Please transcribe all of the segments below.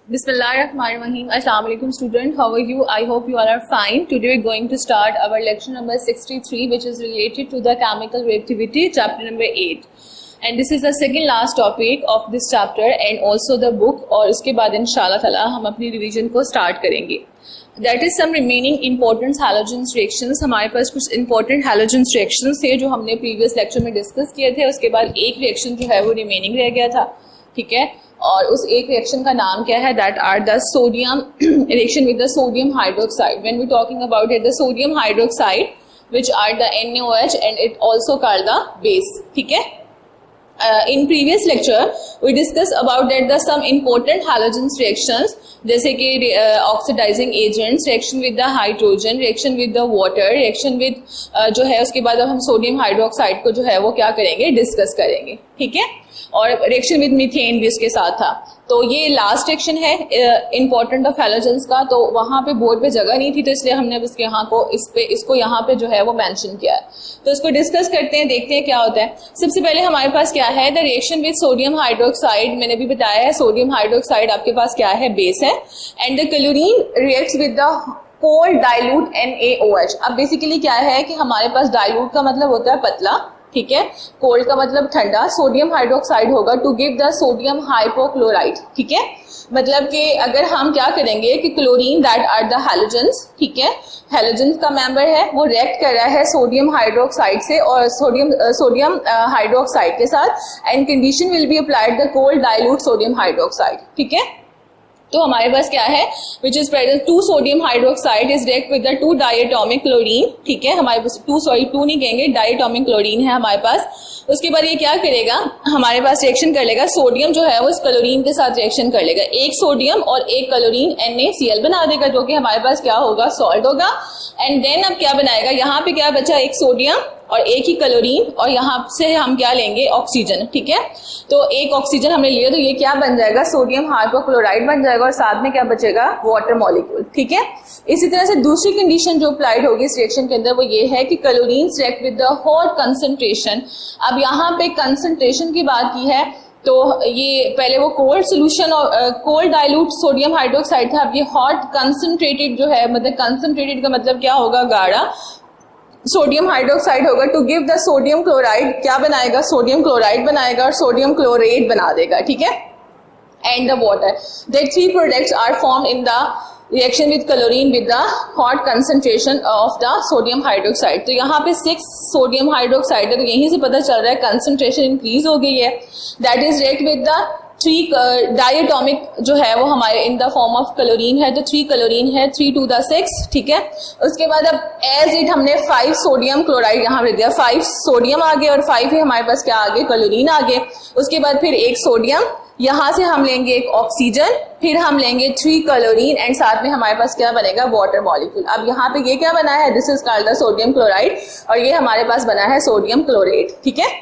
Bismillahirrahmanirrahim. Assalamu alaikum student. How are you? I hope you all are fine. Today we're going to start our lecture number 63, which is related to the chemical reactivity, chapter number 8. And this is the second last topic of this chapter and also the book. और उसके बाद इंशाल्लाह ताला हम अपनी revision को start करेंगे. That is some remaining important halogen reactions. हमारे पास कुछ important halogen reactions थे जो हमने previous lecture में डिस्कस किए थे. उसके बाद एक रिएक्शन जो है वो रिमेनिंग रह गया था, ठीक है. और उस एक रिएक्शन का नाम क्या है? That are the sodium reaction with the sodium hydroxide. When we talking about it, the sodium hydroxide which are the NaOH and it also called the base, ठीक है. In previous lecture we discussed about that the some important halogen reactions जैसे कि oxidizing agents, reaction with the hydrogen, reaction with the water, reaction with जो है उसके बाद अब हम सोडियम हाइड्रोक्साइड को जो है वो क्या करेंगे, डिस्कस करेंगे, ठीक है. और रिएक्शन विद मीथेन भी इसके साथ था. तो ये लास्ट रिएक्शन है इंपॉर्टेंट ऑफ हैलोजेंस का. तो वहां पे बोर्ड पे जगह नहीं थी तो इसलिए हमने इसके यहाँ को इसको यहाँ पे जो है वो मेंशन किया है. तो इसको डिस्कस करते हैं, देखते हैं क्या होता है. सबसे पहले हमारे पास क्या है, the reaction with sodium hydroxide. मैंने भी बताया है सोडियम हाइड्रोक्साइड आपके पास क्या है, बेस है. And the chlorine reacts with the cold dilute NaOH. अब बेसिकली क्या है कि हमारे पास डाइल्यूट का मतलब होता है पतला, ठीक है. कोल्ड का मतलब ठंडा. सोडियम हाइड्रोक्साइड होगा to give the sodium hypochloride, ठीक है. मतलब कि अगर हम क्या करेंगे कि chlorine that are the halogens, ठीक है, हैलोजेंस का मेंबर है, वो रिएक्ट कर रहा है सोडियम हाइड्रोक्साइड से और सोडियम हाइड्रोक्साइड के साथ. And condition will be applied the cold dilute sodium hydroxide, ठीक है. तो हमारे पास क्या है, विच is present 2 sodium hydroxide is react with the 2 diatomic chlorine, ठीक है. हमारे पास 2 नहीं कहेंगे, डायटोमिक क्लोरीन है हमारे पास. उसके बाद ये क्या करेगा, हमारे पास रिएक्शन कर लेगा, सोडियम जो है वो इस क्लोरीन के साथ रिएक्शन कर लेगा. एक सोडियम और एक क्लोरीन NaCl बना देगा जो कि हमारे पास क्या होगा, सॉल्ट होगा. एंड देन अब क्या बनाएगा, यहाँ पे क्या बचा, एक सोडियम और एक ही क्लोरीन और यहाँ से हम क्या लेंगे, ऑक्सीजन, ठीक है. तो एक ऑक्सीजन हमने लिया तो ये क्या बन जाएगा, सोडियम हाइपोक्लोराइड बन जाएगा और साथ में क्या बचेगा, वाटर मॉलिक्यूल, ठीक है. इसी तरह से दूसरी कंडीशन जो अप्लाइड होगी इस रिएक्शन के अंदर वो ये है कि chlorine react with the hot concentration. अब यहाँ पे कंसंट्रेशन की बात की है तो ये पहले वो कोल्ड सोल्यूशन और कोल्ड डाइल्यूट सोडियम हाइड्रोक्साइड था. अब ये हॉट कंसंट्रेटेड जो है, मतलब कंसंट्रेटेड का मतलब क्या होगा, गाढ़ा सोडियम हाइड्रोक्साइड होगा. To give the sodium chloride क्या बनाएगा, सोडियम क्लोराइड बनाएगा और सोडियम क्लोरेट बना देगा, ठीक है. And the water, the 3 products are formed in the reaction with chlorine with the hot concentration of the sodium hydroxide. तो यहाँ पे 6 सोडियम हाइड्रोक्साइड है, तो यहीं से पता चल रहा है कंसंट्रेशन इंक्रीज हो गई है. That is react with the 3 diatomic जो है वो हमारे in the form of chlorine है, तो 3 क्लोरीन है, 3 to the 6, ठीक है. उसके बाद अब एज इट हमने 5 सोडियम क्लोराइड यहाँ पे दिया, 5 सोडियम आ गए और 5 ही हमारे पास क्या आ गए, क्लोरीन आ गए. उसके बाद फिर एक सोडियम, यहां से हम लेंगे एक ऑक्सीजन, फिर हम लेंगे 3 क्लोरीन एंड साथ में हमारे पास क्या बनेगा, वाटर मॉलिक्यूल. अब यहाँ पे ये क्या बना है, this is called the sodium chloride और ये हमारे पास बना है सोडियम क्लोरेट, ठीक है.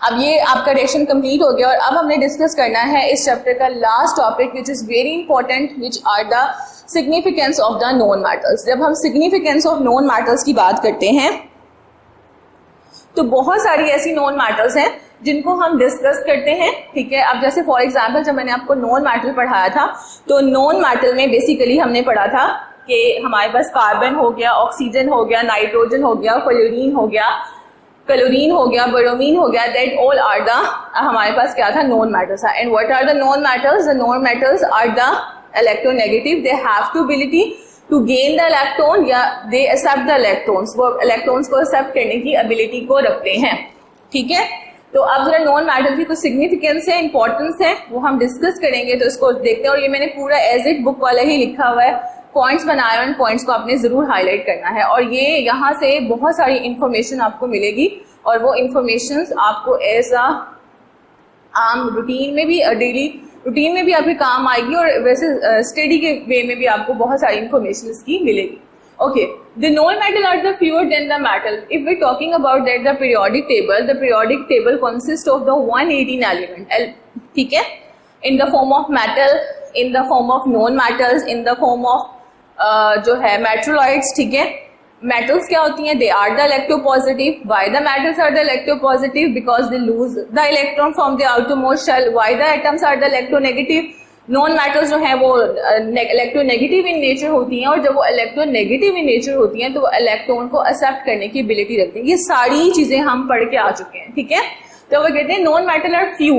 अब ये आपका रिएक्शन कंप्लीट हो गया और अब हमने डिस्कस करना है इस चैप्टर का last topic which is very important, which are the significance of the non metals. जब हम सिग्निफिकेंस ऑफ नोन मेटल्स की बात करते हैं तो बहुत सारी ऐसी नोन मेटल्स हैं जिनको हम डिस्कस करते हैं, ठीक है. अब जैसे फॉर एग्जांपल जब मैंने आपको नॉन मेटल पढ़ाया था तो नॉन मेटल में बेसिकली हमने पढ़ा था कि हमारे पास कार्बन हो गया, ऑक्सीजन हो गया, नाइट्रोजन हो गया, फ्लोरीन हो गया, क्लोरीन हो गया, ब्रोमीन हो गया, दैट ऑल आर द हमारे पास क्या था, non metals. And what are the non metals, the non metals are the electronegative. They have to ability to gain the electron या दे एक्सेप्ट द इलेक्ट्रॉन्स, वो electrons को accept करने की ability को रखते हैं, ठीक है. तो अब जरा नॉन मेटल की कुछ सिग्निफिकेंस है, इंपॉर्टेंस है, वो हम डिस्कस करेंगे. तो इसको देखते हैं और ये मैंने पूरा एज इट बुक वाला ही लिखा हुआ है, पॉइंट्स बनाए हुए, पॉइंट्स को आपने जरूर हाईलाइट करना है. और ये यहाँ से बहुत सारी इंफॉर्मेशन आपको मिलेगी और वो इंफॉर्मेशन आपको एज अ आम रूटीन में भी, डेली रूटीन में भी आपके काम आएगी और वैसे स्टडी के वे में भी आपको बहुत सारी इंफॉर्मेशन इसकी मिलेगी. Okay, the non-metal are the fewer than the metal. If we're talking about that, the periodic table consists of the 118 element, ठीक है, in the form of metal, in the form of non-metals, in the form of जो है metalloids, ठीक है. Metals क्या होती हैं, they are the electropositive. Why the metals are the electropositive? Because they lose the electron from the outermost shell. Why the atoms are the electronegative? Non metals जो है वो इलेक्ट्रोनेगेटिव इन नेचर होती हैं, और जब वो इलेक्ट्रोनेगेटिव इन नेचर होती हैं तो वो इलेक्ट्रॉन को एक्सेप्ट करने की एबिलिटी रखती हैं। ये सारी चीजें हम पढ़ के आ चुके हैं, ठीक है। तो वो कहते हैं नॉन मेटल आर फ्यू,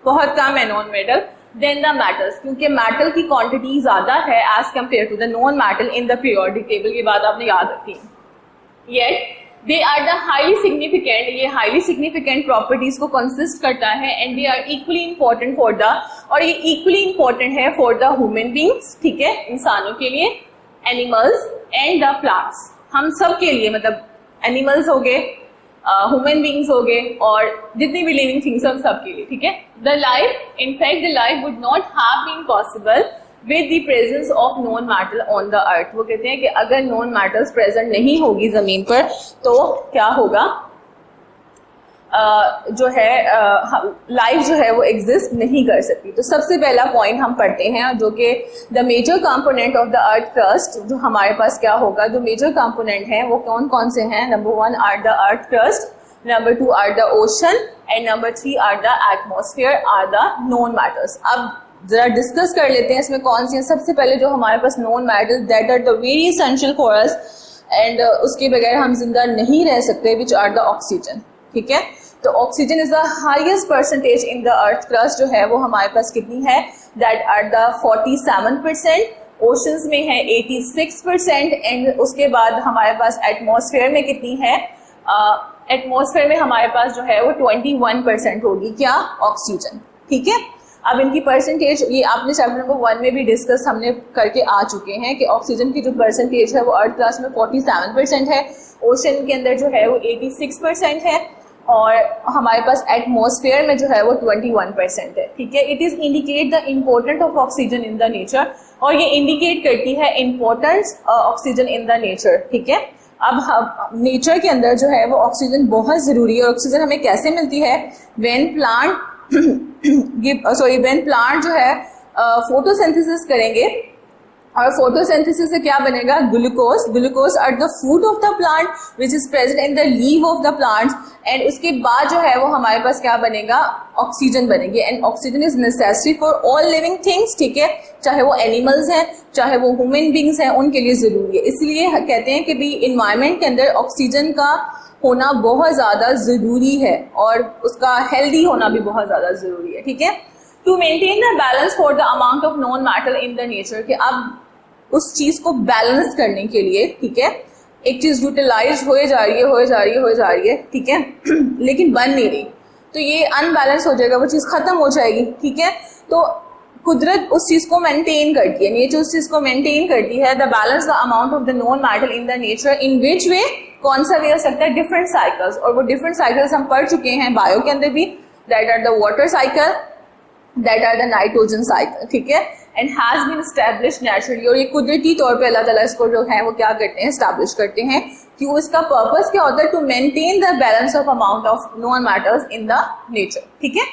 बहुत कम है non metal, then the metals, क्योंकि मेटल की क्वांटिटी ज्यादा है as compare to the non metal in the periodic table. की बात आपने याद रखी है। Yet they are the highly significant, ये हाईली सिग्निफिकेंट प्रॉपर्टीज को कंसिस्ट करता है, and they are equally important for the, और ये इक्वली इंपॉर्टेंट है फॉर द ह्यूमन बींग्स, ठीक है, इंसानों के लिए, एनिमल्स एंड द प्लांट्स, हम सब के लिए, मतलब एनिमल्स हो गए, ह्यूमन बींग्स हो गए, और जितनी भी लिविंग थिंग्स हैं सब के लिए, ठीक है। The life, in fact the life would not have been possible with the presence of known matter on the earth। वो कहते हैं कि अगर known matters present नहीं होगी जमीन पर तो क्या होगा, जो है लाइफ जो है वो एग्जिस्ट नहीं कर सकती। तो सबसे पहला पॉइंट हम पढ़ते हैं जो कि the major component of the earth crust, जो हमारे पास क्या होगा, जो मेजर कंपोनेंट हैं वो कौन कौन से हैं। Number 1 are the earth crust, number 2 are the ocean, and number 3 are the atmosphere are the non matters. अब जरा डिस्कस कर लेते हैं इसमें कौन सी है। सबसे पहले जो हमारे पास non matters that are the very essential for us, and उसके बगैर हम जिंदा नहीं रह सकते, विच आर द ऑक्सीजन, ठीक है। तो oxygen is the highest percentage in the earth crust, जो है वो हमारे पास कितनी है, दैट आर द 47%, ओशंस में है 86%, एंड उसके बाद हमारे पास एटमॉस्फेयर में कितनी है, एटमॉस्फेयर में हमारे पास जो है वो 21% होगी, क्या, ऑक्सीजन, ठीक है। अब इनकी परसेंटेज ये आपने चैप्टर नंबर 1 में भी डिस्कस हमने करके आ चुके हैं कि ऑक्सीजन की जो परसेंटेज है वो अर्थ क्रस्ट में 47% है, ओशन के अंदर जो है वो 86% है, और हमारे पास एटमॉस्फेयर में जो है वो 21% है, ठीक है। It is indicate the importance of oxygen in the nature, और ये इंडिकेट करती है importance oxygen in the nature, ठीक है। अब नेचर के अंदर जो है वो ऑक्सीजन बहुत जरूरी है, और ऑक्सीजन हमें कैसे मिलती है, व्हेन प्लांट व्हेन प्लांट जो है फोटोसिंथेसिस करेंगे, और फोटोसिंथेसिस से क्या बनेगा, glucose, glucose are the food of the plant which is present in the leave of the plants, and उसके बाद जो है वो हमारे पास क्या बनेगा, ऑक्सीजन बनेगी, and oxygen is necessary for all living things, ठीक है, चाहे वो एनिमल्स हैं चाहे वो ह्यूमन बींग्स हैं, उनके लिए जरूरी है। इसलिए कहते हैं कि भाई इन्वायरमेंट के अंदर ऑक्सीजन का होना बहुत ज्यादा जरूरी है, और उसका हेल्दी होना भी बहुत ज्यादा जरूरी है, ठीक है। To maintain the balance for the amount of non matter in the nature, कि अब उस चीज को बैलेंस करने के लिए, ठीक है, एक चीज यूटिलाइज हो जा रही है, ठीक है, लेकिन बन नहीं रही, तो ये अनबैलेंस हो जाएगा, वो चीज खत्म हो जाएगी, ठीक है। तो कुदरत उस चीज को मेंटेन करती है, नेचर उस चीज को मेंटेन करती है, the balance the amount of the non matter in the nature, in which way, कौन सा वे हो सकता है, डिफरेंट साइकिल्स, और वो डिफरेंट साइकिल्स हम पढ़ चुके हैं बायो के अंदर भी, that are the water cycle, that are the nitrogen cycle, ठीक है, and has been established naturally, और ये कुदरती तौर पे अल्लाह ताला इसको जो है वो क्या करते हैं, एस्टैब्लिश करते हैं, क्यों, इसका पर्पस क्या होता है, to maintain the balance of amount of non matters in the nature, ठीक है।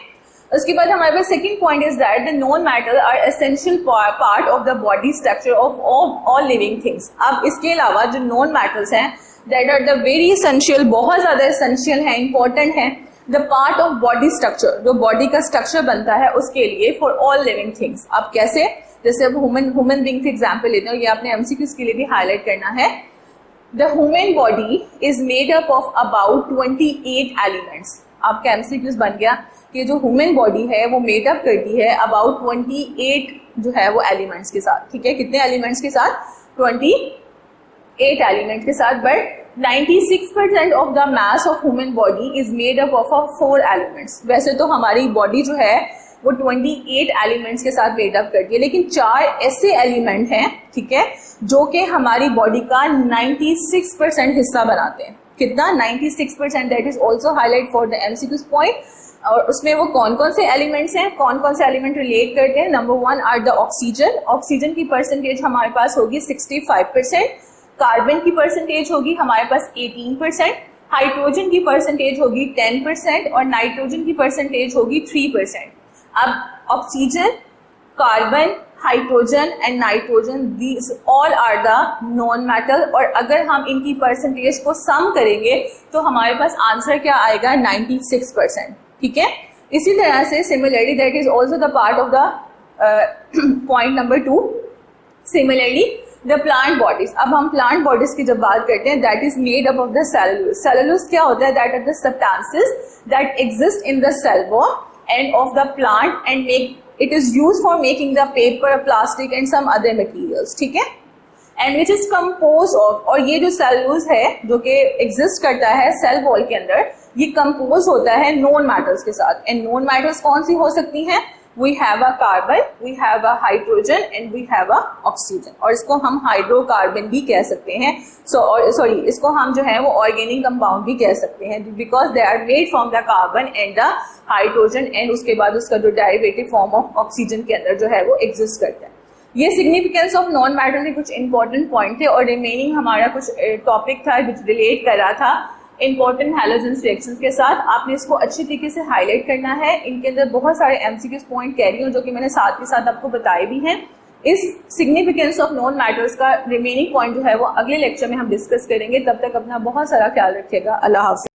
उसके बाद हमारे पास second point is that the non matter are essential part of the body structure of all living things. अब इसके अलावा जो नॉन मैटर्स हैं that are the very essential, बहुत ज्यादा एसेंशियल है, इंपॉर्टेंट है, the part of body structure, जो बॉडी का स्ट्रक्चर बनता है उसके लिए, फॉर ऑल लिविंग थिंग्स। अब कैसे, जैसे अब ह्यूमन बीइंग की एग्जांपल लेते हैं, ये आपने एमसीक्यूज के लिए भी हाईलाइट करना है। The human body is made up of about 28 elements. आपका एमसीक्यूज बन गया कि जो ह्यूमन बॉडी है वो मेड अप करती है अबाउट 28 जो है वो एलिमेंट्स के साथ, ठीक है, कितने एलिमेंट्स के साथ, 28 एलिमेंट के साथ, but 96% of the mass of human body is made up of 4 elements. वैसे तो हमारी बॉडी जो है वो 28 एलिमेंट्स के साथ मेड अप करती है, लेकिन 4 ऐसे एलिमेंट हैं, ठीक है, जो कि हमारी बॉडी का 96% हिस्सा बनाते हैं। कितना, 96%, that is also highlight for the MCQs point. और उसमें वो कौन कौन से एलिमेंट्स हैं, कौन कौन से एलिमेंट रिलेट करते हैं। Number 1 are the oxygen, oxygen की परसेंटेज हमारे पास होगी 65%, कार्बन की परसेंटेज होगी हमारे पास 18%, हाइड्रोजन की परसेंटेज होगी 10%, और नाइट्रोजन की परसेंटेज होगी 3%। अब oxygen, carbon, hydrogen and nitrogen, these all are the non metal, और अगर हम इनकी परसेंटेज को सम करेंगे तो हमारे पास आंसर क्या आएगा, 96%, ठीक है। इसी तरह से similarly that is also the part of the point number 2, similarly the plant bodies. अब हम प्लांट बॉडीज की जब बात करते हैं, that is made up of the cellulose. Cellulose क्या होता है? That are the substances that exist in the cell wall and of the plant and make it is use for making the paper, plastic and some other materials. ठीक है, and which is compose of, और ये जो cellulose है जो कि exist करता है सेल वॉल के अंदर, ये कंपोज होता है नॉन मैटर्स के साथ. एंड नॉन मैटर्स कौन सी हो सकती हैं? We have a carbon, we have a hydrogen and we have a oxygen. और इसको हम हाइड्रोकार्बन भी कह सकते हैं. सॉरी, इसको हम जो है वो ऑर्गेनिक कंपाउंड भी कह सकते हैं, because they are made from the carbon and the hydrogen, and उसके बाद उसका जो डेरिवेटिव फॉर्म ऑफ ऑक्सीजन के अंदर जो है वो एग्जिस्ट करता है. ये सिग्निफिकेंस ऑफ नॉन मैटर के कुछ इंपॉर्टेंट पॉइंट थे, और रिमेनिंग हमारा कुछ टॉपिक था जो रिलेट कर रहा था इंपॉर्टेंट हैलोजन रिएक्शंस के साथ. आपने इसको अच्छी तरीके से हाईलाइट करना है. इनके अंदर बहुत सारे एमसीक्यूज पॉइंट कह रही हूँ जो कि मैंने साथ के साथ आपको बताए भी हैं. इस सिग्निफिकेंस ऑफ नॉन मैटर्स का रिमेनिंग पॉइंट जो है वो अगले लेक्चर में हम डिस्कस करेंगे. तब तक अपना बहुत सारा ख्याल रखिएगा. अल्लाह हाफिज़.